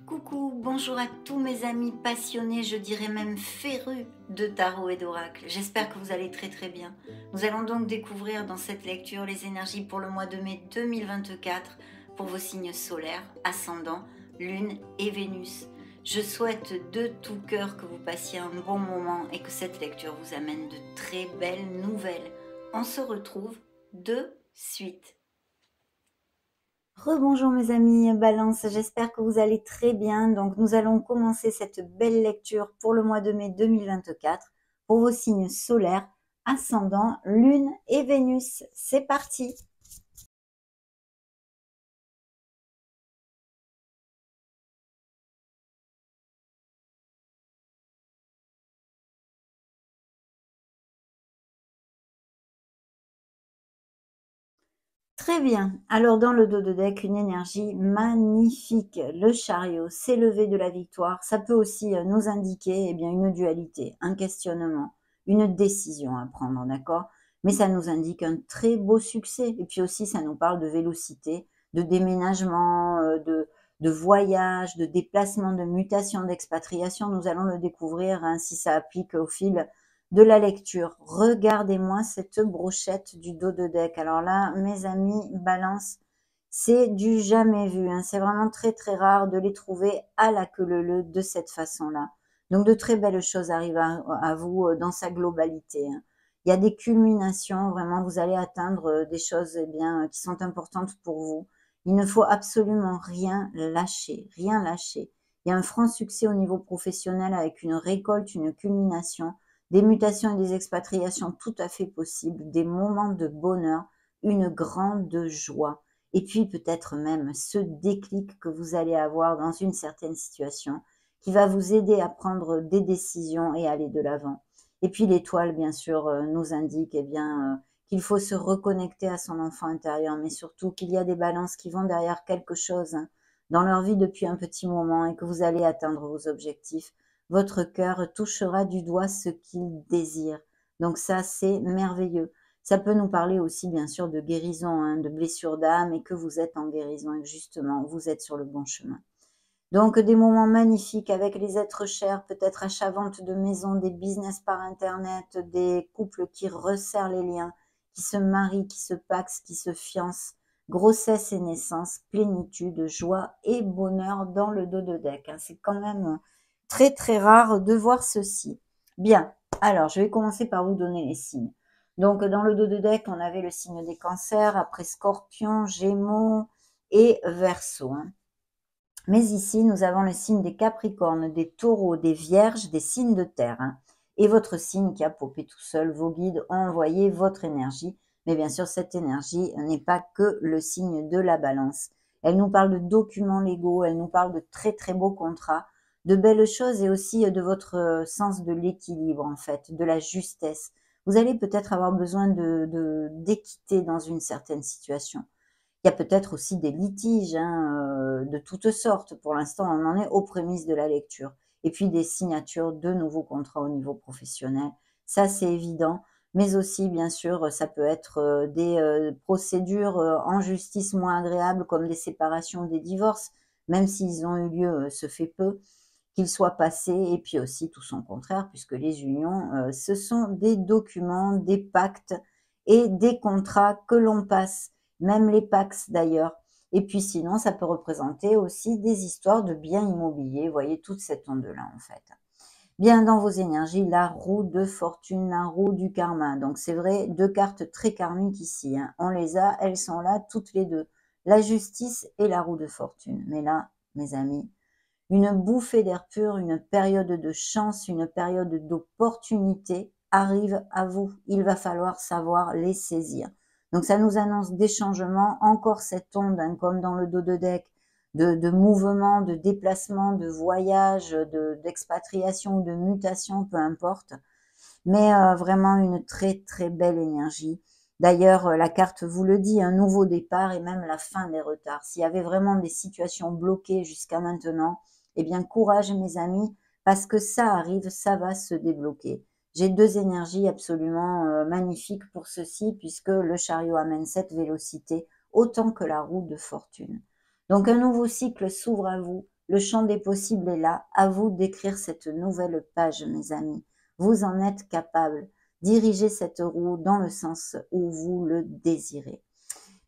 Coucou, bonjour à tous mes amis passionnés, je dirais même férus de tarot et d'oracle. J'espère que vous allez très bien. Nous allons donc découvrir dans cette lecture les énergies pour le mois de mai 2024 pour vos signes solaires, ascendant, lune et Vénus. Je souhaite de tout cœur que vous passiez un bon moment et que cette lecture vous amène de très belles nouvelles. On se retrouve de suite. Rebonjour mes amis Balance, j'espère que vous allez très bien. Donc nous allons commencer cette belle lecture pour le mois de mai 2024 pour vos signes solaires, ascendant, lune et Vénus. C'est parti! Très bien. Alors dans le dos de deck, une énergie magnifique. Le chariot, c'est levé de la victoire. Ça peut aussi nous indiquer une dualité, un questionnement, une décision à prendre, d'accord? Mais ça nous indique un très beau succès. Et puis aussi, ça nous parle de vélocité, de déménagement, de voyage, de déplacement, de mutation, d'expatriation. Nous allons le découvrir si ça applique au fil de la lecture. Regardez-moi cette brochette du dos de deck. Alors là, mes amis, balance, c'est du jamais vu. Hein. C'est vraiment très très rare de les trouver à la queue leu de cette façon-là. Donc de très belles choses arrivent à vous dans sa globalité. Hein. Il y a des culminations, vraiment, vous allez atteindre des choses qui sont importantes pour vous. Il ne faut absolument rien lâcher, rien lâcher. Il y a un franc succès au niveau professionnel avec une récolte, une culmination, des mutations et des expatriations tout à fait possibles, des moments de bonheur, une grande joie. Et puis peut-être même ce déclic que vous allez avoir dans une certaine situation qui va vous aider à prendre des décisions et aller de l'avant. Et puis l'étoile, bien sûr, nous indique qu'il faut se reconnecter à son enfant intérieur, mais surtout qu'il y a des balances qui vont derrière quelque chose dans leur vie depuis un petit moment et que vous allez atteindre vos objectifs. Votre cœur touchera du doigt ce qu'il désire. Donc ça, c'est merveilleux. Ça peut nous parler aussi, bien sûr, de guérison, hein, de blessures d'âme et que vous êtes en guérison et que justement, vous êtes sur le bon chemin. Donc des moments magnifiques avec les êtres chers, peut-être achat-vente de maisons, des business par internet, des couples qui resserrent les liens, qui se marient, qui se paxent, qui se fiancent, grossesse et naissance, plénitude, joie et bonheur dans le dos de deck. Hein. C'est quand même très très rare de voir ceci. Bien, alors je vais commencer par vous donner les signes. Donc dans le dos de deck, on avait le signe des cancers, après Scorpion, Gémeaux et Verseau. Hein. Mais ici, nous avons le signe des Capricornes, des Taureaux, des Vierges, des signes de terre. Hein. Et votre signe qui a popé tout seul, vos guides ont envoyé votre énergie. Mais bien sûr, cette énergie n'est pas que le signe de la balance. Elle nous parle de documents légaux, elle nous parle de très très beaux contrats, de belles choses et aussi de votre sens de l'équilibre en fait, de la justesse. Vous allez peut-être avoir besoin d'équité dans une certaine situation. Il y a peut-être aussi des litiges de toutes sortes. Pour l'instant, on en est aux prémices de la lecture. Et puis des signatures de nouveaux contrats au niveau professionnel. Ça, c'est évident. Mais aussi, bien sûr, ça peut être des procédures en justice moins agréables comme des séparations, des divorces, même s'ils ont eu lieu, ce fait peu, qu'ils soient passés. Et puis aussi tout son contraire, puisque les unions, ce sont des documents, des pactes et des contrats que l'on passe même les Pax d'ailleurs. Et puis sinon, ça peut représenter aussi des histoires de biens immobiliers. Vous voyez toute cette onde-là en fait. Bien dans vos énergies, la roue de fortune, la roue du karma. Donc c'est vrai, deux cartes très karmiques ici. Hein. On les a, elles sont là toutes les deux. La justice et la roue de fortune. Mais là, mes amis, une bouffée d'air pur, une période de chance, une période d'opportunité arrive à vous. Il va falloir savoir les saisir. Donc ça nous annonce des changements, encore cette onde, hein, comme dans le dos de deck, de mouvement, de déplacement, de voyage, d'expatriation, de mutation, peu importe. Mais vraiment une très très belle énergie. D'ailleurs, la carte vous le dit, un nouveau départ et même la fin des retards. S'il y avait vraiment des situations bloquées jusqu'à maintenant, eh bien courage mes amis, parce que ça arrive, ça va se débloquer. J'ai deux énergies absolument magnifiques pour ceci, puisque le chariot amène cette vélocité autant que la roue de fortune. Donc un nouveau cycle s'ouvre à vous, le champ des possibles est là, à vous d'écrire cette nouvelle page, mes amis. Vous en êtes capable. Dirigez cette roue dans le sens où vous le désirez.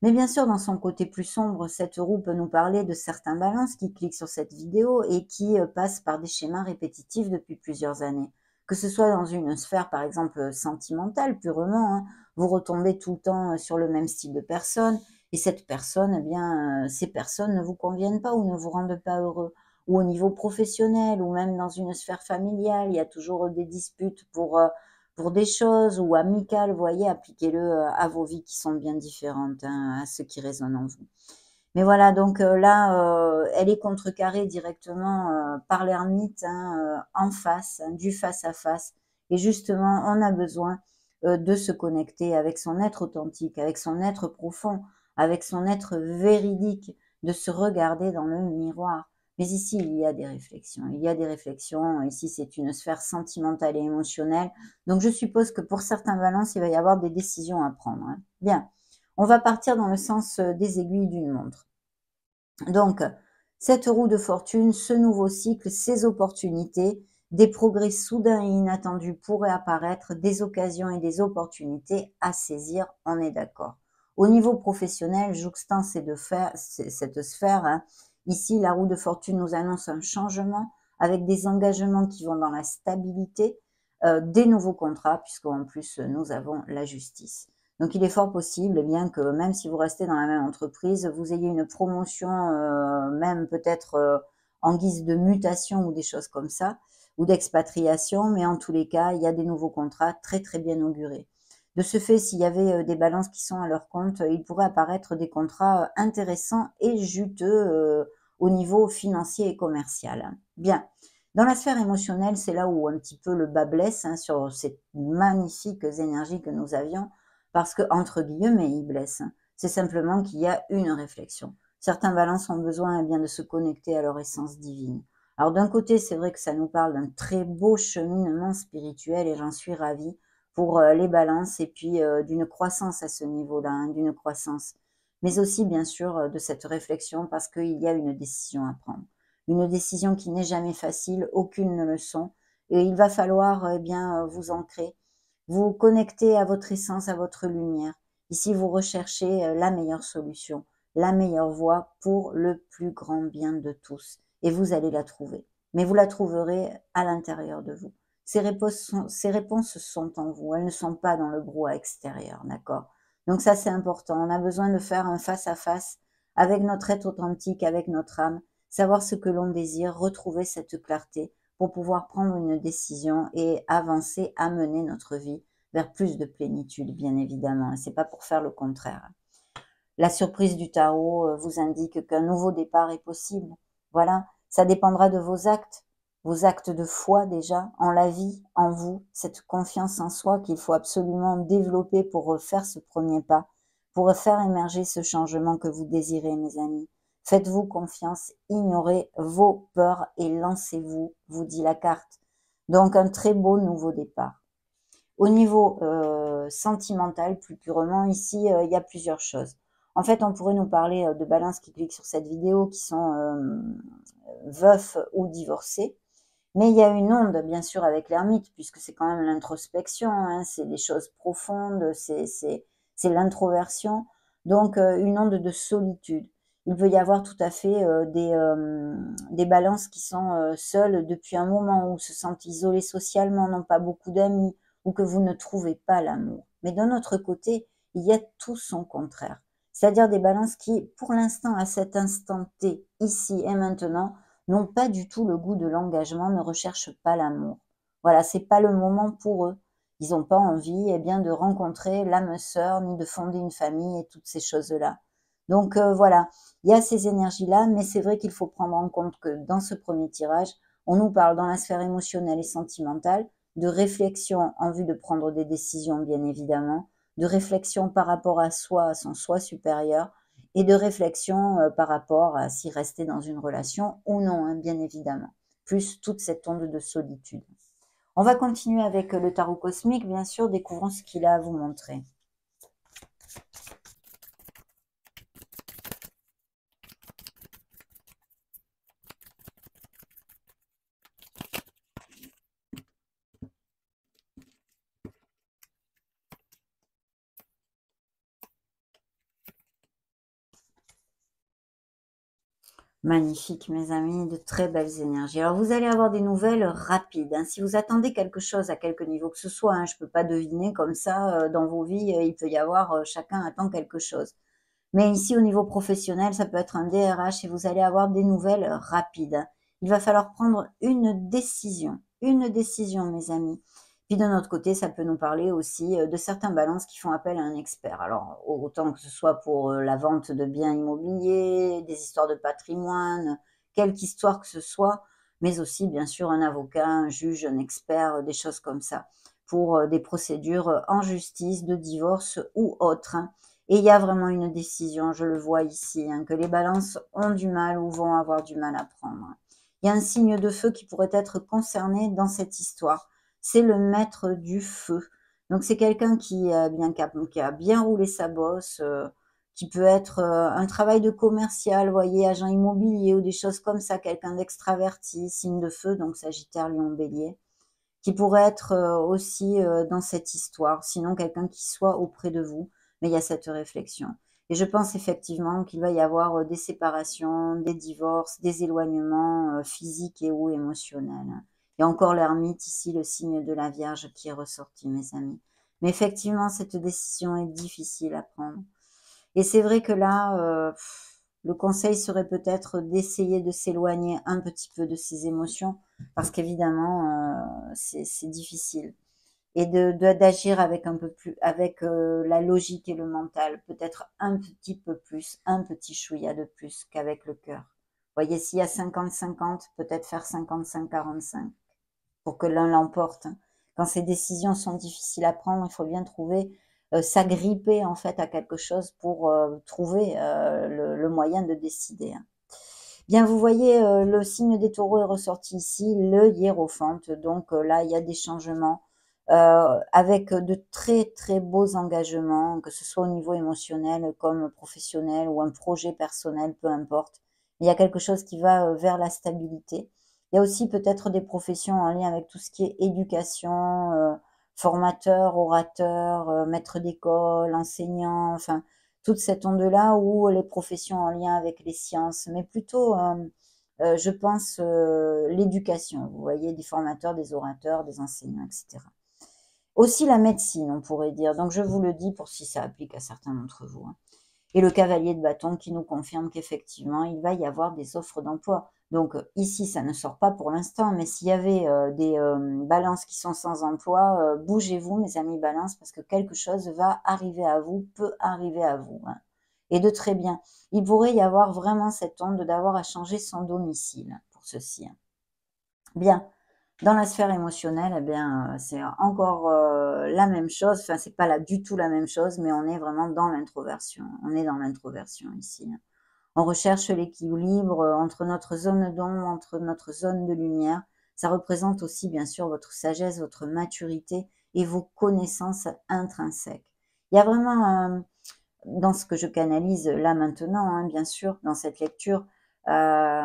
Mais bien sûr, dans son côté plus sombre, cette roue peut nous parler de certains balances qui cliquent sur cette vidéo et qui passent par des schémas répétitifs depuis plusieurs années. Que ce soit dans une sphère, par exemple, sentimentale, purement, hein, vous retombez tout le temps sur le même style de personne, et cette personne, eh bien, ces personnes ne vous conviennent pas ou ne vous rendent pas heureux. Ou au niveau professionnel, ou même dans une sphère familiale, il y a toujours des disputes pour des choses ou amicales, vous voyez, appliquez-le à vos vies qui sont bien différentes, hein, à ce qui résonne en vous. Mais voilà, donc là, elle est contrecarrée directement par l'ermite, hein, en face, hein, du face à face. Et justement, on a besoin de se connecter avec son être authentique, avec son être profond, avec son être véridique, de se regarder dans le miroir. Mais ici, il y a des réflexions. Il y a des réflexions. Ici, c'est une sphère sentimentale et émotionnelle. Donc, je suppose que pour certains balances, il va y avoir des décisions à prendre, hein. Bien. On va partir dans le sens des aiguilles d'une montre. Donc, cette roue de fortune, ce nouveau cycle, ces opportunités, des progrès soudains et inattendus pourraient apparaître, des occasions et des opportunités à saisir, on est d'accord. Au niveau professionnel, jouxtant cette sphère, hein, ici, la roue de fortune nous annonce un changement avec des engagements qui vont dans la stabilité, des nouveaux contrats, puisqu'en plus, nous avons la justice. Donc, il est fort possible, eh bien, que même si vous restez dans la même entreprise, vous ayez une promotion, même peut-être en guise de mutation ou des choses comme ça, ou d'expatriation, mais en tous les cas, il y a des nouveaux contrats très très bien augurés. De ce fait, s'il y avait des balances qui sont à leur compte, il pourrait apparaître des contrats intéressants et juteux au niveau financier et commercial. Bien. Dans la sphère émotionnelle, c'est là où un petit peu le bas blesse, hein, sur ces magnifiques énergies que nous avions, parce que, entre guillemets, ils blessent. C'est simplement qu'il y a une réflexion. Certains balances ont besoin eh bien, de se connecter à leur essence divine. Alors d'un côté, c'est vrai que ça nous parle d'un très beau cheminement spirituel et j'en suis ravie pour les balances et puis d'une croissance à ce niveau-là, hein, d'une croissance. Mais aussi, bien sûr, de cette réflexion parce qu'il y a une décision à prendre. Une décision qui n'est jamais facile, aucune ne le sont. Et il va falloir eh bien, vous ancrer, vous connecter à votre essence, à votre lumière. Ici, vous recherchez la meilleure solution, la meilleure voie pour le plus grand bien de tous. Et vous allez la trouver. Mais vous la trouverez à l'intérieur de vous. Ces réponses sont en vous. Elles ne sont pas dans le brouhaha extérieur, d'accord? Donc ça, c'est important. On a besoin de faire un face-à-face avec notre être authentique, avec notre âme, savoir ce que l'on désire, retrouver cette clarté pour pouvoir prendre une décision et avancer, amener notre vie vers plus de plénitude, bien évidemment. Et c'est pas pour faire le contraire. La surprise du tarot vous indique qu'un nouveau départ est possible. Voilà, ça dépendra de vos actes de foi déjà, en la vie, en vous, cette confiance en soi qu'il faut absolument développer pour faire ce premier pas, pour faire émerger ce changement que vous désirez, mes amis. Faites-vous confiance, ignorez vos peurs et lancez-vous, vous dit la carte. Donc un très beau nouveau départ. Au niveau sentimental, plus purement, ici, il y a plusieurs choses. En fait, on pourrait nous parler de balances qui cliquent sur cette vidéo, qui sont veufs ou divorcés. Mais il y a une onde, bien sûr, avec l'ermite, puisque c'est quand même l'introspection, hein, c'est des choses profondes, c'est l'introversion. Donc, une onde de solitude. Il peut y avoir tout à fait des balances qui sont seules depuis un moment, ou se sentent isolées socialement, n'ont pas beaucoup d'amis, ou que vous ne trouvez pas l'amour. Mais d'un autre côté, il y a tout son contraire. C'est-à-dire des balances qui, pour l'instant, à cet instant T, ici et maintenant, n'ont pas du tout le goût de l'engagement, ne recherchent pas l'amour. Voilà, c'est pas le moment pour eux. Ils n'ont pas envie, eh bien, de rencontrer l'âme sœur, ni de fonder une famille et toutes ces choses-là. Donc voilà, il y a ces énergies-là, mais c'est vrai qu'il faut prendre en compte que dans ce premier tirage, on nous parle dans la sphère émotionnelle et sentimentale de réflexion en vue de prendre des décisions, bien évidemment, de réflexion par rapport à soi, à son soi supérieur, et de réflexion par rapport à s'y rester dans une relation ou non, hein, bien évidemment. Plus toute cette onde de solitude. On va continuer avec le tarot cosmique, bien sûr, découvrons ce qu'il a à vous montrer. Magnifique, mes amis, de très belles énergies. Alors, vous allez avoir des nouvelles rapides, hein. Si vous attendez quelque chose à quelque niveau que ce soit, hein, je ne peux pas deviner comme ça, dans vos vies, il peut y avoir, chacun attend quelque chose. Mais ici, au niveau professionnel, ça peut être un DRH et vous allez avoir des nouvelles rapides. Il va falloir prendre une décision, mes amis. Puis de notre côté, ça peut nous parler aussi de certains balances qui font appel à un expert. Alors, autant que ce soit pour la vente de biens immobiliers, des histoires de patrimoine, quelque histoire que ce soit, mais aussi, bien sûr, un avocat, un juge, un expert, des choses comme ça, pour des procédures en justice, de divorce ou autres, hein. Et il y a vraiment une décision, je le vois ici, hein, que les balances ont du mal ou vont avoir du mal à prendre. Il y a un signe de feu qui pourrait être concerné dans cette histoire. C'est le maître du feu. Donc c'est quelqu'un qui a bien roulé sa bosse, qui peut être un travail de commercial, voyez, agent immobilier ou des choses comme ça, quelqu'un d'extraverti, signe de feu, donc Sagittaire, Lion, Bélier, qui pourrait être aussi dans cette histoire, sinon quelqu'un qui soit auprès de vous, mais il y a cette réflexion. Et je pense effectivement qu'il va y avoir des séparations, des divorces, des éloignements physiques et ou émotionnels. Il y a encore l'ermite ici, le signe de la Vierge qui est ressorti, mes amis. Mais effectivement, cette décision est difficile à prendre. Et c'est vrai que là, le conseil serait peut-être d'essayer de s'éloigner un petit peu de ses émotions, parce qu'évidemment, c'est difficile. Et d'agir avec un peu plus, avec la logique et le mental, peut-être un petit peu plus, un petit chouïa de plus qu'avec le cœur. Voyez, s'il y a 50-50, peut-être faire 55-45 pour que l'un l'emporte, hein. Quand ces décisions sont difficiles à prendre, il faut bien trouver, s'agripper en fait à quelque chose pour trouver le moyen de décider, hein. Bien, vous voyez, le signe des taureaux est ressorti ici, le hiérophante. Donc là, il y a des changements avec de très très beaux engagements, que ce soit au niveau émotionnel comme professionnel ou un projet personnel, peu importe. Il y a quelque chose qui va vers la stabilité. Il y a aussi peut-être des professions en lien avec tout ce qui est éducation, formateur, orateur, maître d'école, enseignant, enfin, toute cette onde-là ou les professions en lien avec les sciences, mais plutôt, je pense, l'éducation. Vous voyez, des formateurs, des orateurs, des enseignants, etc. Aussi la médecine, on pourrait dire. Donc, je vous le dis pour si ça applique à certains d'entre vous, hein. Et le cavalier de bâton qui nous confirme qu'effectivement, il va y avoir des offres d'emploi. Donc ici, ça ne sort pas pour l'instant, mais s'il y avait des balances qui sont sans emploi, bougez-vous, mes amis balance, parce que quelque chose va arriver à vous, peut arriver à vous, hein. Et de très bien. Il pourrait y avoir vraiment cette onde d'avoir à changer son domicile pour ceci, hein. Bien. Dans la sphère émotionnelle, eh bien, c'est encore la même chose. Enfin, c'est pas là du tout la même chose, mais on est vraiment dans l'introversion. On est dans l'introversion ici, hein. On recherche l'équilibre entre notre zone d'ombre, entre notre zone de lumière. Ça représente aussi, bien sûr, votre sagesse, votre maturité et vos connaissances intrinsèques. Il y a vraiment, dans ce que je canalise là maintenant, hein, bien sûr, dans cette lecture, euh,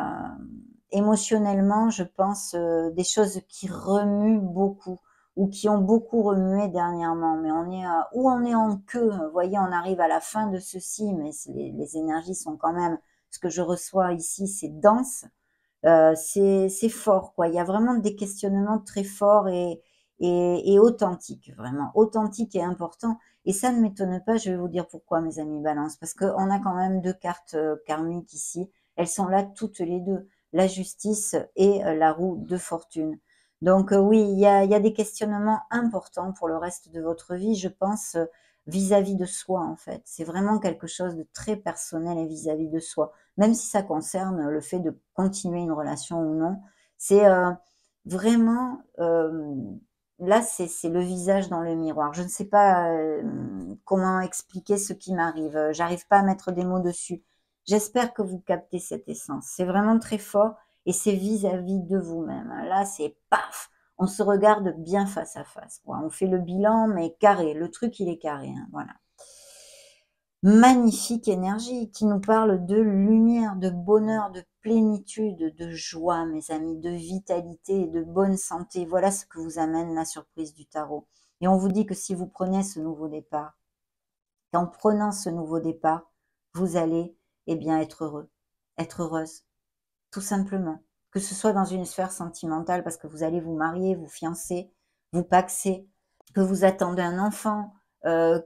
émotionnellement, je pense des choses qui remuent beaucoup ou qui ont beaucoup remué dernièrement. Mais on est où on est en queue. Vous voyez, on arrive à la fin de ceci, mais les énergies sont quand même. Ce que je reçois ici, c'est dense, c'est fort, quoi. Il y a vraiment des questionnements très forts et authentiques, vraiment authentiques et importants. Et ça ne m'étonne pas. Je vais vous dire pourquoi, mes amis Balance, parce qu'on a quand même deux cartes karmiques ici. Elles sont là toutes les deux, la justice et la roue de fortune. Donc oui, il y a des questionnements importants pour le reste de votre vie, je pense, vis-à-vis de soi, en fait. C'est vraiment quelque chose de très personnel et vis-à-vis de soi. Même si ça concerne le fait de continuer une relation ou non, c'est vraiment, là, c'est le visage dans le miroir. Je ne sais pas comment expliquer ce qui m'arrive. J'arrive pas à mettre des mots dessus. J'espère que vous captez cette essence. C'est vraiment très fort et c'est vis-à-vis de vous-même. Là, c'est paf, on se regarde bien face à face, quoi. On fait le bilan, mais carré. Le truc, il est carré, hein, voilà. Magnifique énergie qui nous parle de lumière, de bonheur, de plénitude, de joie, mes amis, de vitalité et de bonne santé. Voilà ce que vous amène la surprise du tarot. Et on vous dit que si vous prenez ce nouveau départ, qu'en prenant ce nouveau départ, vous allez, eh bien, être heureux, être heureuse. tout simplement. Que ce soit dans une sphère sentimentale parce que vous allez vous marier, vous fiancer, vous paxer, que vous attendez un enfant,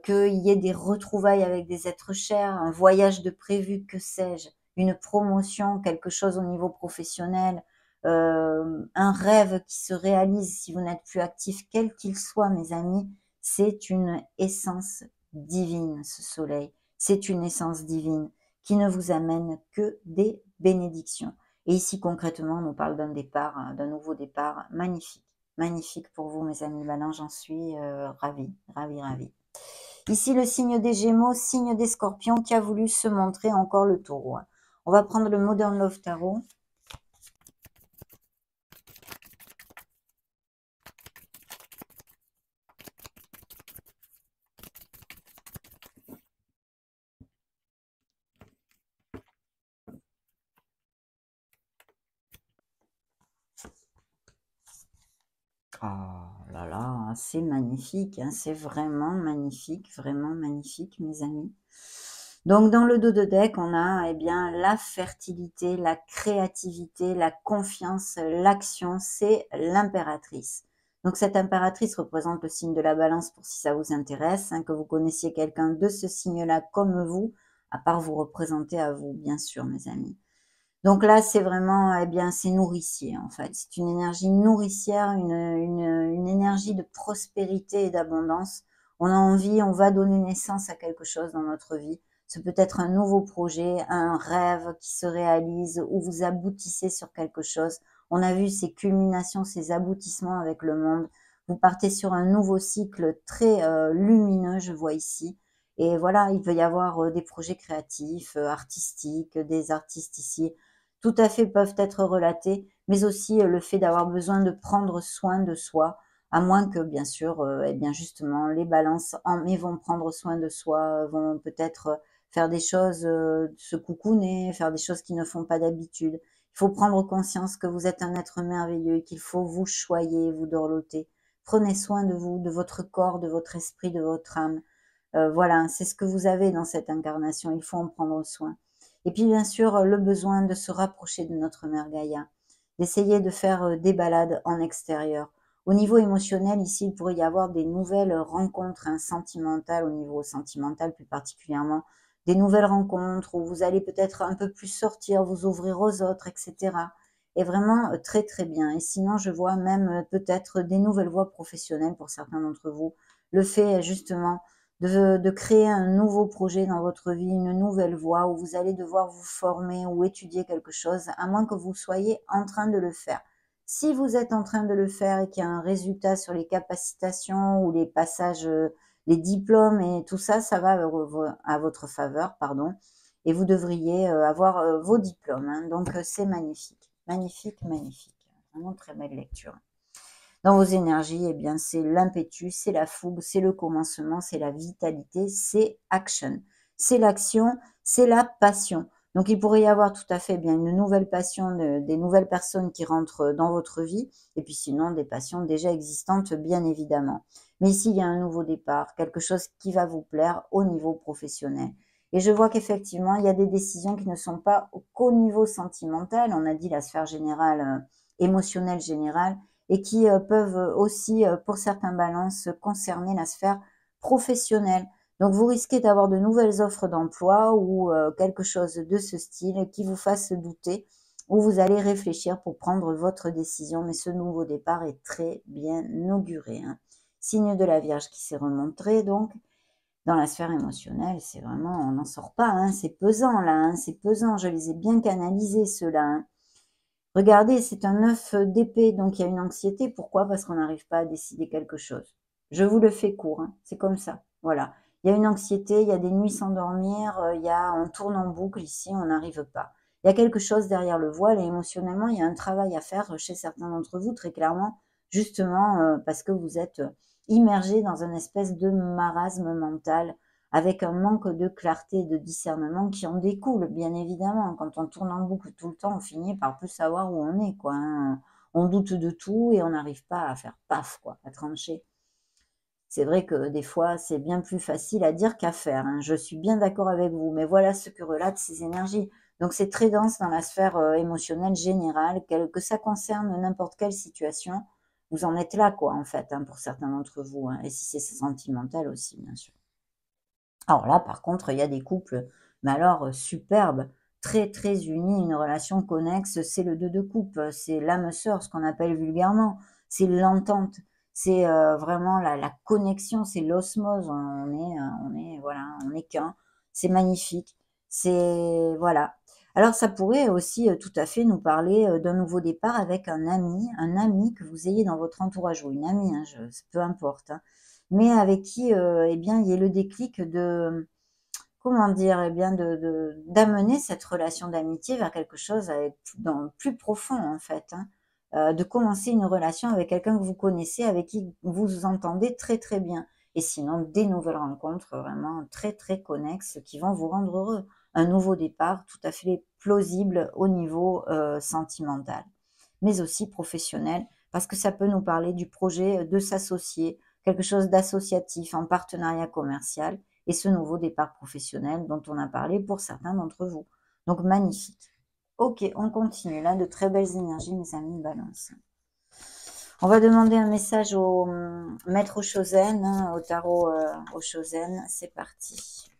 qu'il y ait des retrouvailles avec des êtres chers, un voyage de prévu, que sais-je, une promotion, quelque chose au niveau professionnel, un rêve qui se réalise si vous n'êtes plus actif, quel qu'il soit, mes amis, c'est une essence divine, ce soleil. C'est une essence divine qui ne vous amène que des bénédictions. Et ici, concrètement, on nous parle d'un départ, d'un nouveau départ magnifique. Magnifique pour vous, mes amis Balance, j'en suis ravie, ravie, ravie. Ici, le signe des Gémeaux, signe des Scorpions, qui a voulu se montrer encore le taureau. On va prendre le Modern Love Tarot. Oh là là, c'est magnifique, hein, c'est vraiment magnifique, mes amis. Donc, dans le dos de deck, on a eh bien, la fertilité, la créativité, la confiance, l'action, c'est l'impératrice. Donc, cette impératrice représente le signe de la balance pour si ça vous intéresse, hein, que vous connaissiez quelqu'un de ce signe-là comme vous, à part vous représenter à vous, bien sûr, mes amis. Donc là, c'est vraiment, eh bien, c'est nourricier en fait. C'est une énergie nourricière, une énergie de prospérité et d'abondance. On a envie, on va donner naissance à quelque chose dans notre vie. Ce peut être un nouveau projet, un rêve qui se réalise ou vous aboutissez sur quelque chose. On a vu ces culminations, ces aboutissements avec le monde. Vous partez sur un nouveau cycle très lumineux, je vois ici. Et voilà, il peut y avoir des projets créatifs, artistiques, des artistes ici tout à fait peuvent être relatés, mais aussi le fait d'avoir besoin de prendre soin de soi, à moins que, bien sûr, eh bien justement, les balances mais vont prendre soin de soi, vont peut-être faire des choses, se coucouner, faire des choses qu'ils ne font pas d'habitude. Il faut prendre conscience que vous êtes un être merveilleux et qu'il faut vous choyer, vous dorloter. Prenez soin de vous, de votre corps, de votre esprit, de votre âme. Voilà, c'est ce que vous avez dans cette incarnation, il faut en prendre soin. Et puis bien sûr, le besoin de se rapprocher de notre mère Gaïa, d'essayer de faire des balades en extérieur. Au niveau émotionnel, ici, il pourrait y avoir des nouvelles rencontres sentimentales, au niveau sentimental plus particulièrement, des nouvelles rencontres où vous allez peut-être un peu plus sortir, vous ouvrir aux autres, etc. Et vraiment très très bien. Et sinon, je vois même peut-être des nouvelles voies professionnelles pour certains d'entre vous. Le fait justement de créer un nouveau projet dans votre vie, une nouvelle voie où vous allez devoir vous former ou étudier quelque chose, à moins que vous soyez en train de le faire. Si vous êtes en train de le faire et qu'il y a un résultat sur les capacitations ou les passages, les diplômes et tout ça, ça va à votre faveur, pardon, et vous devriez avoir vos diplômes. Hein. Donc c'est magnifique, magnifique, magnifique. Vraiment très belle lecture. Dans vos énergies, eh bien, c'est l'impétus, c'est la fougue, c'est le commencement, c'est la vitalité, c'est action. C'est l'action, c'est la passion. Donc, il pourrait y avoir tout à fait bien une nouvelle passion, des nouvelles personnes qui rentrent dans votre vie, et puis sinon des passions déjà existantes, bien évidemment. Mais ici, il y a un nouveau départ, quelque chose qui va vous plaire au niveau professionnel. Et je vois qu'effectivement, il y a des décisions qui ne sont pas qu'au niveau sentimental, on a dit la sphère générale, émotionnelle générale, et qui peuvent aussi, pour certains balances, concerner la sphère professionnelle. Donc vous risquez d'avoir de nouvelles offres d'emploi ou quelque chose de ce style qui vous fasse douter, où vous allez réfléchir pour prendre votre décision. Mais ce nouveau départ est très bien auguré. Hein. Signe de la Vierge qui s'est remontré donc dans la sphère émotionnelle, c'est vraiment, on n'en sort pas, hein, c'est pesant là, hein, c'est pesant, je les ai bien canalisés ceux-là. Hein. Regardez, c'est un 9 d'épée, donc il y a une anxiété. Pourquoi? Parce qu'on n'arrive pas à décider quelque chose. Je vous le fais court, hein, c'est comme ça. Voilà. Il y a une anxiété, il y a des nuits sans dormir, on tourne en boucle ici, on n'arrive pas. Il y a quelque chose derrière le voile et émotionnellement, il y a un travail à faire chez certains d'entre vous, très clairement, justement parce que vous êtes immergé dans une espèce de marasme mental avec un manque de clarté et de discernement qui en découle, bien évidemment. Quand on tourne en boucle tout le temps, on finit par plus savoir où on est, quoi. Hein. On doute de tout et on n'arrive pas à faire paf, quoi, à trancher. C'est vrai que des fois, c'est bien plus facile à dire qu'à faire. Hein. Je suis bien d'accord avec vous, mais voilà ce que relatent ces énergies. Donc c'est très dense dans la sphère émotionnelle générale, que ça concerne n'importe quelle situation. Vous en êtes là, quoi, en fait, hein, pour certains d'entre vous, hein, et si c'est sentimental aussi, bien sûr. Alors là, par contre, il y a des couples, mais alors superbes, très, très unis, une relation connexe, c'est le 2 de coupe, c'est l'âme sœur, ce qu'on appelle vulgairement, c'est l'entente, c'est vraiment la connexion, c'est l'osmose, voilà, on est qu'un, c'est magnifique, c'est voilà. Alors ça pourrait aussi tout à fait nous parler d'un nouveau départ avec un ami que vous ayez dans votre entourage ou une amie, hein, peu importe, hein, mais avec qui, eh bien, il y ait le déclic de comment dire? Eh bien, d'amener cette relation d'amitié vers quelque chose avec plus profond, en fait, hein. De commencer une relation avec quelqu'un que vous connaissez, avec qui vous vous entendez très, très bien. Et sinon, des nouvelles rencontres vraiment très, très connexes qui vont vous rendre heureux. Un nouveau départ tout à fait plausible au niveau, sentimental, mais aussi professionnel, parce que ça peut nous parler du projet de s'associer, quelque chose d'associatif en partenariat commercial et ce nouveau départ professionnel dont on a parlé pour certains d'entre vous. Donc magnifique. Ok, on continue là, de très belles énergies, mes amis Balance. On va demander un message au maître Chosen, hein, au tarot au Chosen. C'est parti.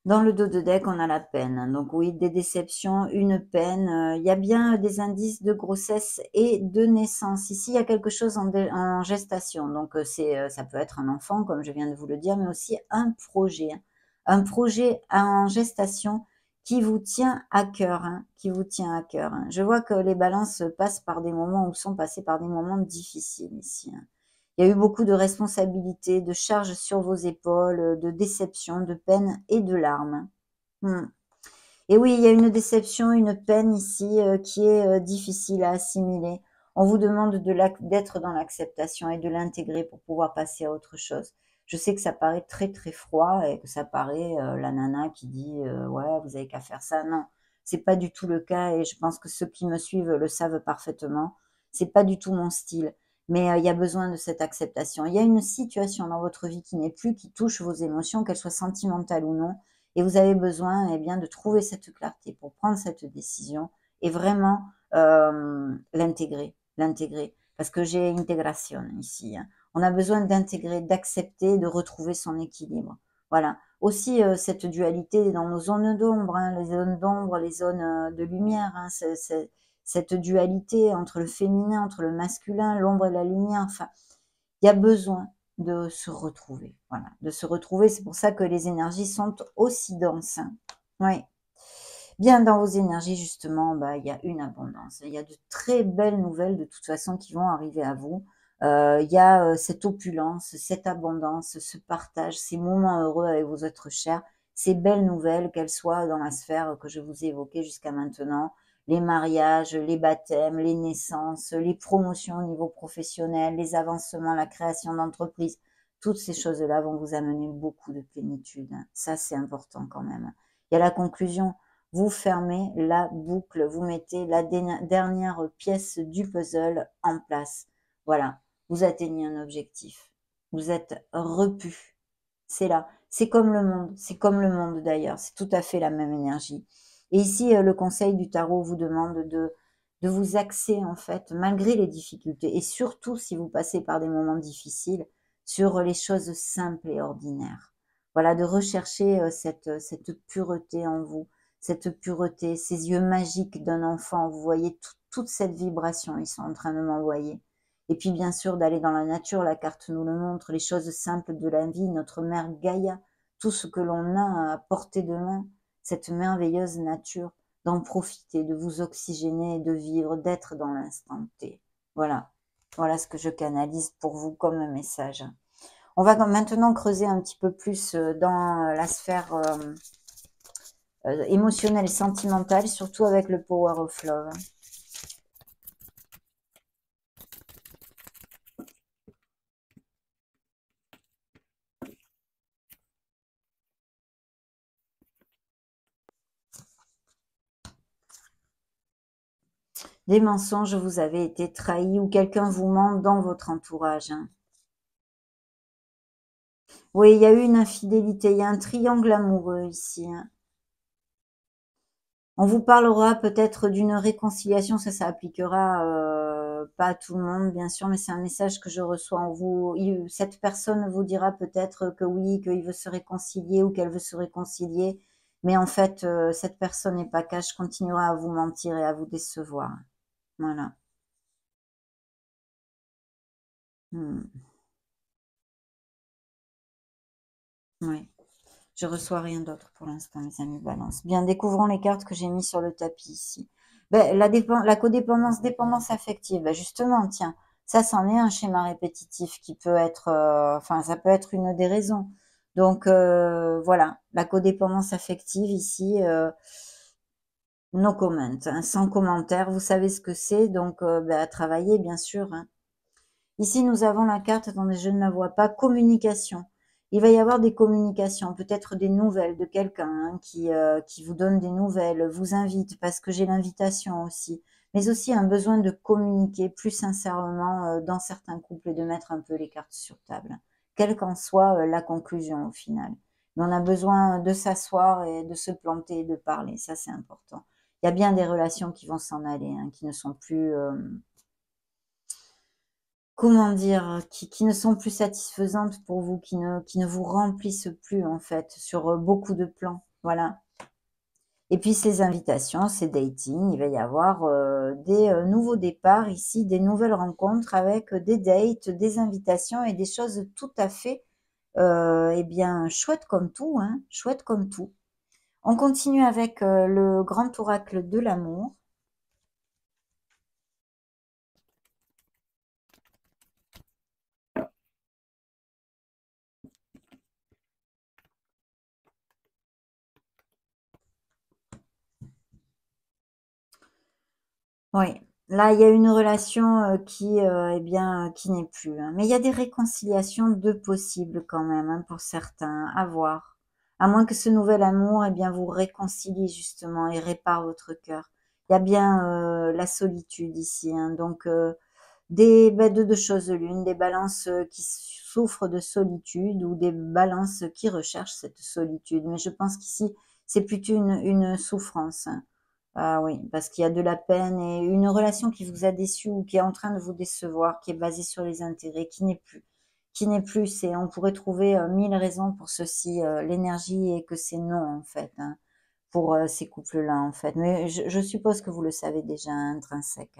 Dans le dos de deck, on a la peine. Donc oui, des déceptions, une peine. Il y a bien des indices de grossesse et de naissance. Ici, il y a quelque chose en gestation. Donc ça peut être un enfant, comme je viens de vous le dire, mais aussi un projet. Hein. Un projet en gestation qui vous tient à cœur. Hein, qui vous tient à cœur. Hein. Je vois que les balances passent par des moments ou sont passées par des moments difficiles ici. Hein. Il y a eu beaucoup de responsabilités, de charges sur vos épaules, de déceptions, de peines et de larmes. Mmh. Et oui, il y a une déception, une peine ici qui est difficile à assimiler. On vous demande d'être dans l'acceptation et de l'intégrer pour pouvoir passer à autre chose. Je sais que ça paraît très très froid et que ça paraît la nana qui dit ouais, vous avez qu'à faire ça. Non, c'est pas du tout le cas et je pense que ceux qui me suivent le savent parfaitement. C'est pas du tout mon style. Mais il y a besoin de cette acceptation. Il y a une situation dans votre vie qui n'est plus, qui touche vos émotions, qu'elles soient sentimentales ou non, et vous avez besoin eh bien, de trouver cette clarté pour prendre cette décision et vraiment l'intégrer. Parce que j'ai intégration ici. Hein. On a besoin d'intégrer, d'accepter, de retrouver son équilibre. Voilà. Aussi, cette dualité dans nos zones d'ombre, hein, les zones d'ombre, les zones de lumière, hein, cette dualité entre le féminin, entre le masculin, l'ombre et la lumière. Enfin, il y a besoin de se retrouver. Voilà, de se retrouver. C'est pour ça que les énergies sont aussi denses. Hein. Oui. Bien dans vos énergies, justement, bah, il y a une abondance. Il y a de très belles nouvelles, de toute façon, qui vont arriver à vous. Il y a cette opulence, cette abondance, ce partage, ces moments heureux avec vos êtres chers, ces belles nouvelles, qu'elles soient dans la sphère que je vous ai évoquée jusqu'à maintenant, les mariages, les baptêmes, les naissances, les promotions au niveau professionnel, les avancements, la création d'entreprises, toutes ces choses-là vont vous amener beaucoup de plénitude. Hein. Ça, c'est important quand même. Il y a la conclusion. Vous fermez la boucle, vous mettez la dernière pièce du puzzle en place. Voilà, vous atteignez un objectif. Vous êtes repu. C'est là. C'est comme le monde d'ailleurs. C'est tout à fait la même énergie. Et ici, le conseil du tarot vous demande de vous axer en fait, malgré les difficultés, et surtout si vous passez par des moments difficiles, sur les choses simples et ordinaires. Voilà, de rechercher cette pureté en vous, cette pureté, ces yeux magiques d'un enfant. Vous voyez toute cette vibration, ils sont en train de m'envoyer. Et puis bien sûr d'aller dans la nature, la carte nous le montre, les choses simples de la vie, notre mère Gaïa, tout ce que l'on a à portée de main, cette merveilleuse nature, d'en profiter, de vous oxygéner, de vivre, d'être dans l'instant T. Voilà, voilà ce que je canalise pour vous comme un message. On va maintenant creuser un petit peu plus dans la sphère émotionnelle et sentimentale, surtout avec le Power of Love. Des mensonges, vous avez été trahi ou quelqu'un vous ment dans votre entourage, hein. Oui, il y a eu une infidélité, il y a un triangle amoureux ici, hein. On vous parlera peut-être d'une réconciliation, ça appliquera pas à tout le monde, bien sûr, mais c'est un message que je reçois en vous. Cette personne vous dira peut-être que oui, qu'il veut se réconcilier ou qu'elle veut se réconcilier, mais en fait, cette personne n'est pas cash, continuera à vous mentir et à vous décevoir. Voilà. Hmm. Oui. Je reçois rien d'autre pour l'instant, mes amis Balance. Bien, découvrons les cartes que j'ai mis sur le tapis ici. Ben, la codépendance, dépendance affective. Ben, justement, tiens, ça, c'en est un schéma répétitif qui peut être, enfin, ça peut être une des raisons. Donc, voilà, la codépendance affective ici, no comment, hein, sans commentaire. Vous savez ce que c'est, donc, ben, à travailler, bien sûr, hein. Ici, nous avons la carte, attendez, je ne la vois pas, communication. Il va y avoir des communications, peut-être des nouvelles de quelqu'un hein, qui vous donne des nouvelles, vous invite, parce que j'ai l'invitation aussi, mais aussi un besoin de communiquer plus sincèrement dans certains couples et de mettre un peu les cartes sur table, quelle qu'en soit la conclusion au final. Mais on a besoin de s'asseoir et de se planter et de parler, ça c'est important. Il y a bien des relations qui vont s'en aller, hein, qui ne sont plus comment dire? Qui ne sont plus satisfaisantes pour vous, qui ne vous remplissent plus en fait sur, beaucoup de plans, voilà. Et puis ces invitations, ces dating, il va y avoir, des, nouveaux départs ici, des nouvelles rencontres avec, des dates, des invitations et des choses tout à fait, et bien chouettes comme tout, hein, chouettes comme tout. On continue avec, le grand oracle de l'amour. Oui, là, il y a une relation, qui, eh bien, qui n'est plus, hein. Mais il y a des réconciliations de possibles quand même, hein, pour certains, à voir. À moins que ce nouvel amour, eh bien, vous réconcilie justement et répare votre cœur. Il y a bien, la solitude ici, hein, donc de 2 choses l'une, des balances, qui souffrent de solitude ou des balances qui recherchent cette solitude. Mais je pense qu'ici, c'est plutôt une souffrance, hein. Ah oui, parce qu'il y a de la peine et une relation qui vous a déçu ou qui est en train de vous décevoir, qui est basée sur les intérêts, qui n'est plus, c'est on pourrait trouver, 1000 raisons pour ceci, l'énergie est que c'est non en fait, hein, pour, ces couples-là en fait. Mais je suppose que vous le savez déjà intrinsèque.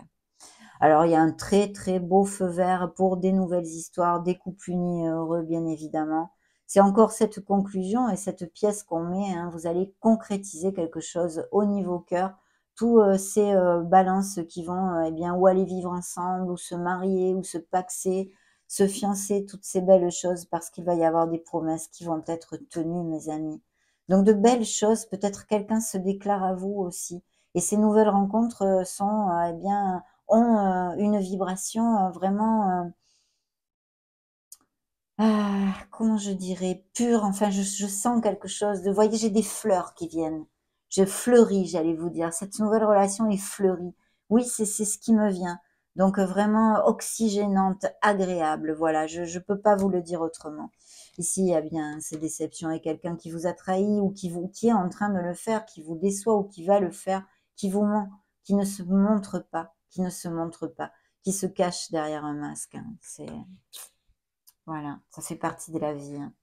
Alors il y a un très, très beau feu vert pour des nouvelles histoires, des couples unis et heureux bien évidemment. C'est encore cette conclusion et cette pièce qu'on met, hein, vous allez concrétiser quelque chose au niveau cœur. Tous, ces, balances qui vont, eh bien, ou aller vivre ensemble, ou se marier, ou se pacser, se fiancer, toutes ces belles choses parce qu'il va y avoir des promesses qui vont être tenues, mes amis. Donc de belles choses, peut-être quelqu'un se déclare à vous aussi et ces nouvelles rencontres, sont, eh bien, ont, une vibration, vraiment, comment je dirais? Pure, enfin je sens quelque chose de vous voyez, j'ai des fleurs qui viennent. Je fleuris, j'allais vous dire. Cette nouvelle relation est fleurie. Oui, c'est ce qui me vient. Donc, vraiment oxygénante, agréable, voilà, je peux pas vous le dire autrement. Ici, il y a bien ces déceptions et quelqu'un qui vous a trahi ou qui est en train de le faire, qui vous déçoit ou qui va le faire, qui vous ment, qui ne se montre pas, qui ne se montre pas, qui se cache derrière un masque, hein. C'est voilà, ça fait partie de la vie, hein.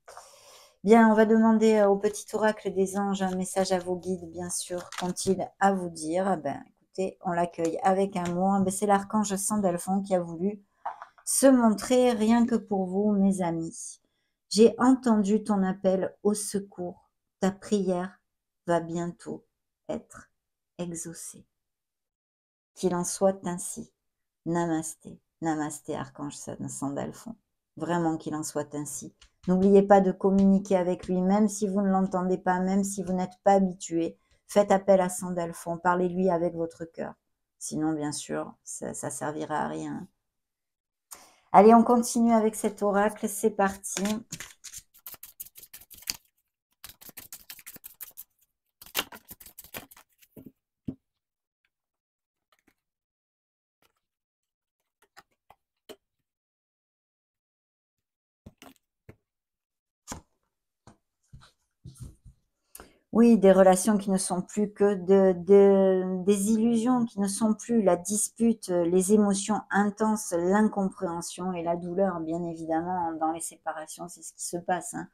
Bien, on va demander au petit oracle des anges un message à vos guides, bien sûr. Qu'ont-ils à vous dire? Ah ben, écoutez, on l'accueille avec amour. Ben, c'est l'archange Sandalphon qui a voulu se montrer rien que pour vous, mes amis. J'ai entendu ton appel au secours. Ta prière va bientôt être exaucée. Qu'il en soit ainsi. Namasté, namasté, archange Sandalphon. Vraiment qu'il en soit ainsi. N'oubliez pas de communiquer avec lui, même si vous ne l'entendez pas, même si vous n'êtes pas habitué. Faites appel à Sandalphon, parlez-lui avec votre cœur. Sinon, bien sûr, ça servira à rien. Allez, on continue avec cet oracle, c'est parti. Oui, des relations qui ne sont plus que des illusions, qui ne sont plus la dispute, les émotions intenses, l'incompréhension et la douleur, bien évidemment, dans les séparations, c'est ce qui se passe, hein.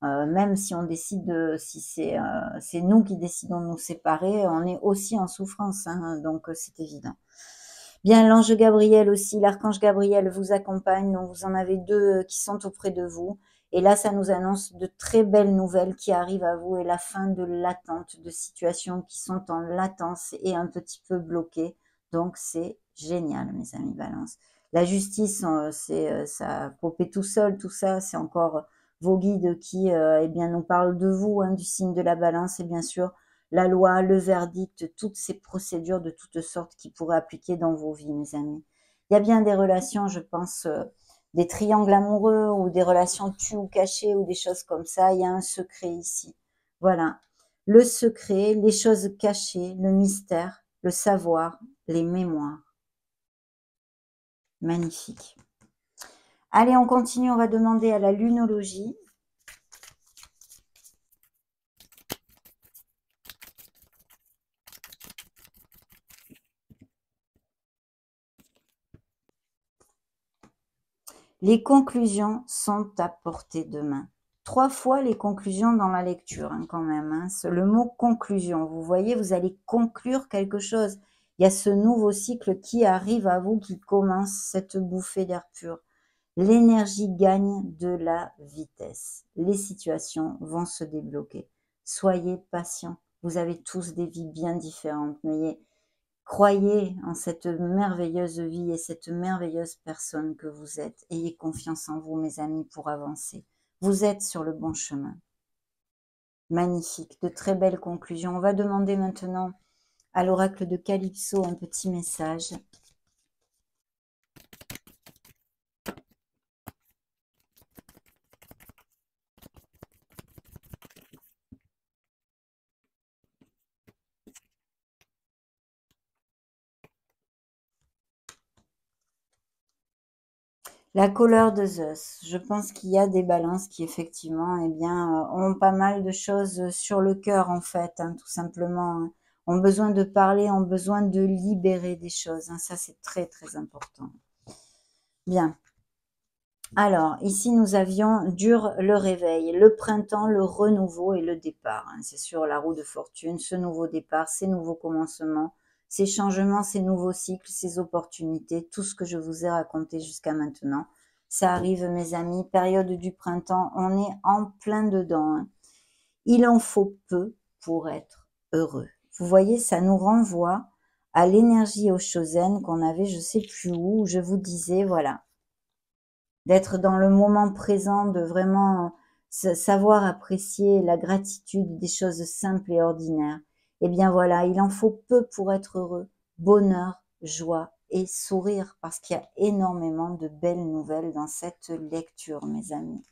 Même si on décide si c'est nous qui décidons de nous séparer, on est aussi en souffrance, hein, donc c'est évident. Bien, l'ange Gabriel aussi, l'archange Gabriel vous accompagne, donc vous en avez 2 qui sont auprès de vous. Et là, ça nous annonce de très belles nouvelles qui arrivent à vous et la fin de l'attente, de situations qui sont en latence et un petit peu bloquées. Donc, c'est génial, mes amis Balance. La justice, ça a popé tout seul, tout ça, c'est encore vos guides qui, eh bien, nous parlent de vous, hein, du signe de la Balance, et bien sûr, la loi, le verdict, toutes ces procédures de toutes sortes qui pourraient appliquer dans vos vies, mes amis. Il y a bien des relations, je pense, des triangles amoureux ou des relations tues ou cachées ou des choses comme ça. Il y a un secret ici. Voilà. Le secret, les choses cachées, le mystère, le savoir, les mémoires. Magnifique. Allez, on continue, on va demander à la lunologie. Les conclusions sont à portée de main. 3 fois les conclusions dans la lecture, hein, quand même. Hein. Le mot conclusion, vous voyez, vous allez conclure quelque chose. Il y a ce nouveau cycle qui arrive à vous, qui commence cette bouffée d'air pur. L'énergie gagne de la vitesse. Les situations vont se débloquer. Soyez patients. Vous avez tous des vies bien différentes, mais croyez en cette merveilleuse vie et cette merveilleuse personne que vous êtes. Ayez confiance en vous, mes amis, pour avancer. Vous êtes sur le bon chemin. Magnifique, de très belles conclusions. On va demander maintenant à l'oracle de Calypso un petit message. La couleur de Zeus. Je pense qu'il y a des balances qui effectivement, eh bien, ont pas mal de choses sur le cœur en fait, hein, tout simplement. Hein. Ont besoin de parler, ont besoin de libérer des choses. Hein. Ça, c'est très très important. Bien. Alors, ici, nous avions dur le réveil, le printemps, le renouveau et le départ. Hein. C'est sur la roue de fortune, ce nouveau départ, ces nouveaux commencements, ces changements, ces nouveaux cycles, ces opportunités, tout ce que je vous ai raconté jusqu'à maintenant. Ça arrive, mes amis, période du printemps, on est en plein dedans. Hein. Il en faut peu pour être heureux. Vous voyez, ça nous renvoie à l'énergie Oshozen qu'on avait, je sais plus où je vous disais, voilà, d'être dans le moment présent, de vraiment savoir apprécier la gratitude des choses simples et ordinaires. Eh bien voilà, il en faut peu pour être heureux. Bonheur, joie et sourire, parce qu'il y a énormément de belles nouvelles dans cette lecture, mes amis.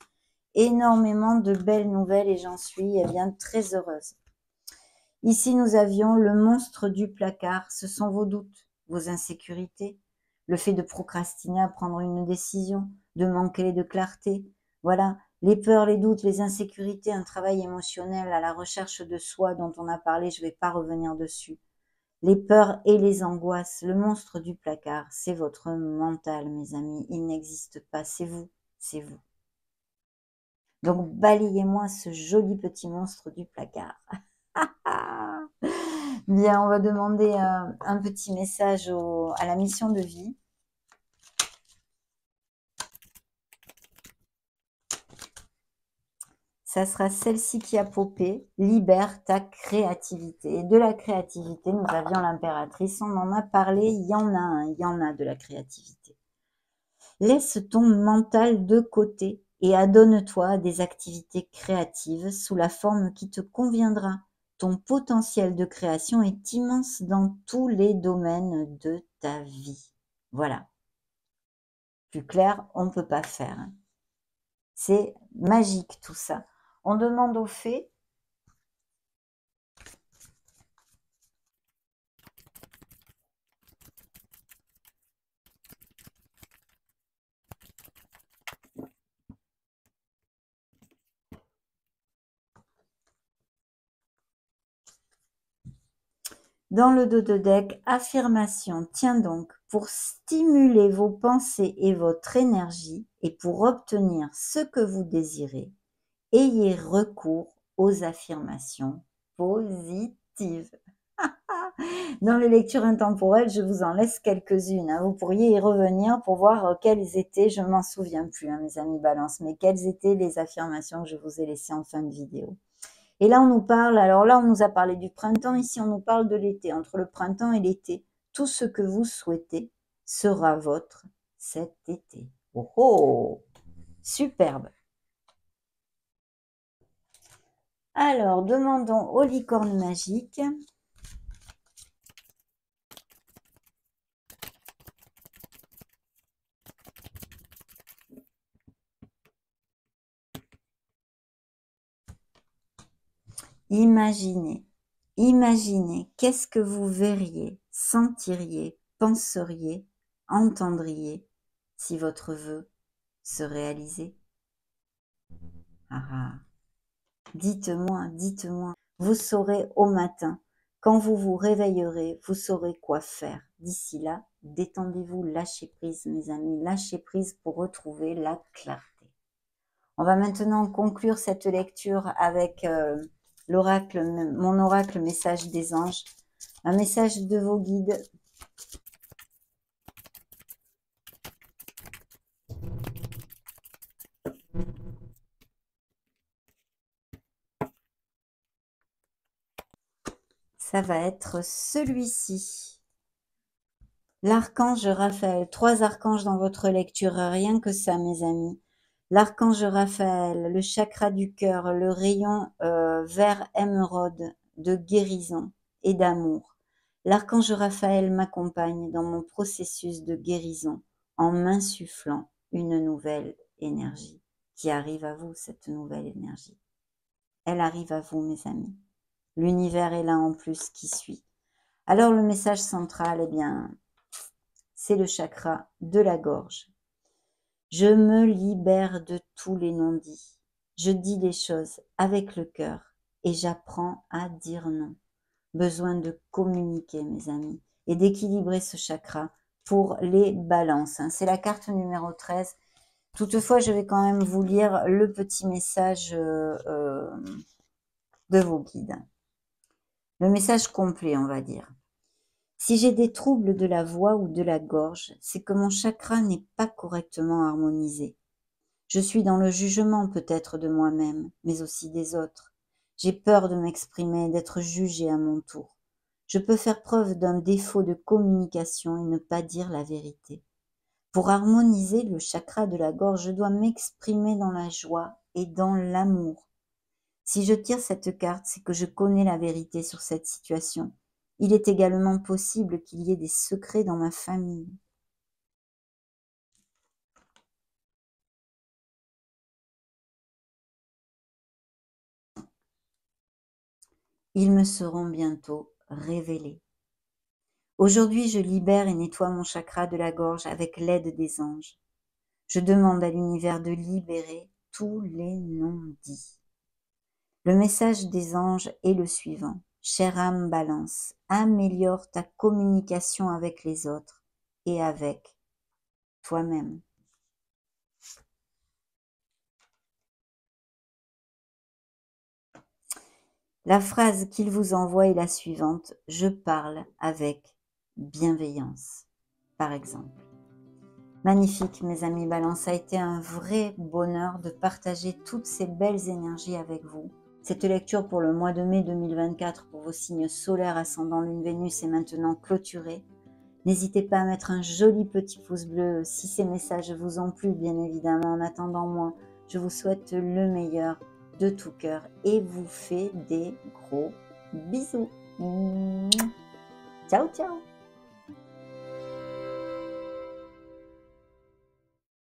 Énormément de belles nouvelles et j'en suis bien très heureuse. Ici, nous avions le monstre du placard. Ce sont vos doutes, vos insécurités, le fait de procrastiner à prendre une décision, de manquer de clarté. Voilà, les peurs, les doutes, les insécurités, un travail émotionnel à la recherche de soi dont on a parlé, je ne vais pas revenir dessus. Les peurs et les angoisses, le monstre du placard, c'est votre mental, mes amis. Il n'existe pas, c'est vous, c'est vous. Donc, balayez-moi ce joli petit monstre du placard. Bien, on va demander un petit message à la mission de vie. Ça sera celle-ci qui a popé. Libère ta créativité. Et de la créativité, nous avions l'impératrice. On en a parlé. Il y en a il y en a de la créativité. Laisse ton mental de côté et adonne-toi à des activités créatives sous la forme qui te conviendra. Ton potentiel de création est immense dans tous les domaines de ta vie. Voilà. Plus clair, on ne peut pas faire. C'est magique tout ça. On demande aux fées. Dans le dos de deck, affirmation, tiens donc, pour stimuler vos pensées et votre énergie et pour obtenir ce que vous désirez, ayez recours aux affirmations positives. Dans les lectures intemporelles, je vous en laisse quelques-unes. Vous pourriez y revenir pour voir quelles étaient, je ne m'en souviens plus, mes amis balance, mais quelles étaient les affirmations que je vous ai laissées en fin de vidéo. Et là, on nous parle, alors là, on nous a parlé du printemps, ici, on nous parle de l'été. Entre le printemps et l'été, tout ce que vous souhaitez sera votre cet été. Oh oh! Superbe! Alors, demandons aux licornes magiques. Imaginez, imaginez, qu'est-ce que vous verriez, sentiriez, penseriez, entendriez si votre vœu se réalisait? Ah ah. Dites-moi, dites-moi. Vous saurez au matin. Quand vous vous réveillerez, vous saurez quoi faire. D'ici là, détendez-vous, lâchez prise, mes amis. Lâchez prise pour retrouver la clarté. On va maintenant conclure cette lecture avec l'oracle, mon oracle message des anges. Un message de vos guides. Ça va être celui-ci. L'archange Raphaël. 3 archanges dans votre lecture, rien que ça, mes amis. L'archange Raphaël, le chakra du cœur, le rayon vert émeraude de guérison et d'amour. L'archange Raphaël m'accompagne dans mon processus de guérison en m'insufflant une nouvelle énergie qui arrive à vous, cette nouvelle énergie. Elle arrive à vous, mes amis. L'univers est là en plus qui suit. Alors le message central, eh bien, c'est le chakra de la gorge. Je me libère de tous les non-dits. Je dis les choses avec le cœur et j'apprends à dire non. Besoin de communiquer, mes amis, et d'équilibrer ce chakra pour les balances. C'est la carte numéro 13. Toutefois, je vais quand même vous lire le petit message de vos guides. Le message complet, on va dire. Si j'ai des troubles de la voix ou de la gorge, c'est que mon chakra n'est pas correctement harmonisé. Je suis dans le jugement peut-être de moi-même, mais aussi des autres. J'ai peur de m'exprimer, d'être jugée à mon tour. Je peux faire preuve d'un défaut de communication et ne pas dire la vérité. Pour harmoniser le chakra de la gorge, je dois m'exprimer dans la joie et dans l'amour. Si je tire cette carte, c'est que je connais la vérité sur cette situation. Il est également possible qu'il y ait des secrets dans ma famille. Ils me seront bientôt révélés. Aujourd'hui, je libère et nettoie mon chakra de la gorge avec l'aide des anges. Je demande à l'univers de libérer tous les non-dits. Le message des anges est le suivant. Chère âme balance, améliore ta communication avec les autres et avec toi-même. La phrase qu'il vous envoie est la suivante. Je parle avec bienveillance, par exemple. Magnifique, mes amis balance, ça a été un vrai bonheur de partager toutes ces belles énergies avec vous. Cette lecture pour le mois de mai 2024 pour vos signes solaires, ascendant Lune, Vénus est maintenant clôturée. N'hésitez pas à mettre un joli petit pouce bleu si ces messages vous ont plu, bien évidemment. En attendant, moi, je vous souhaite le meilleur de tout cœur et vous fais des gros bisous. Ciao, ciao!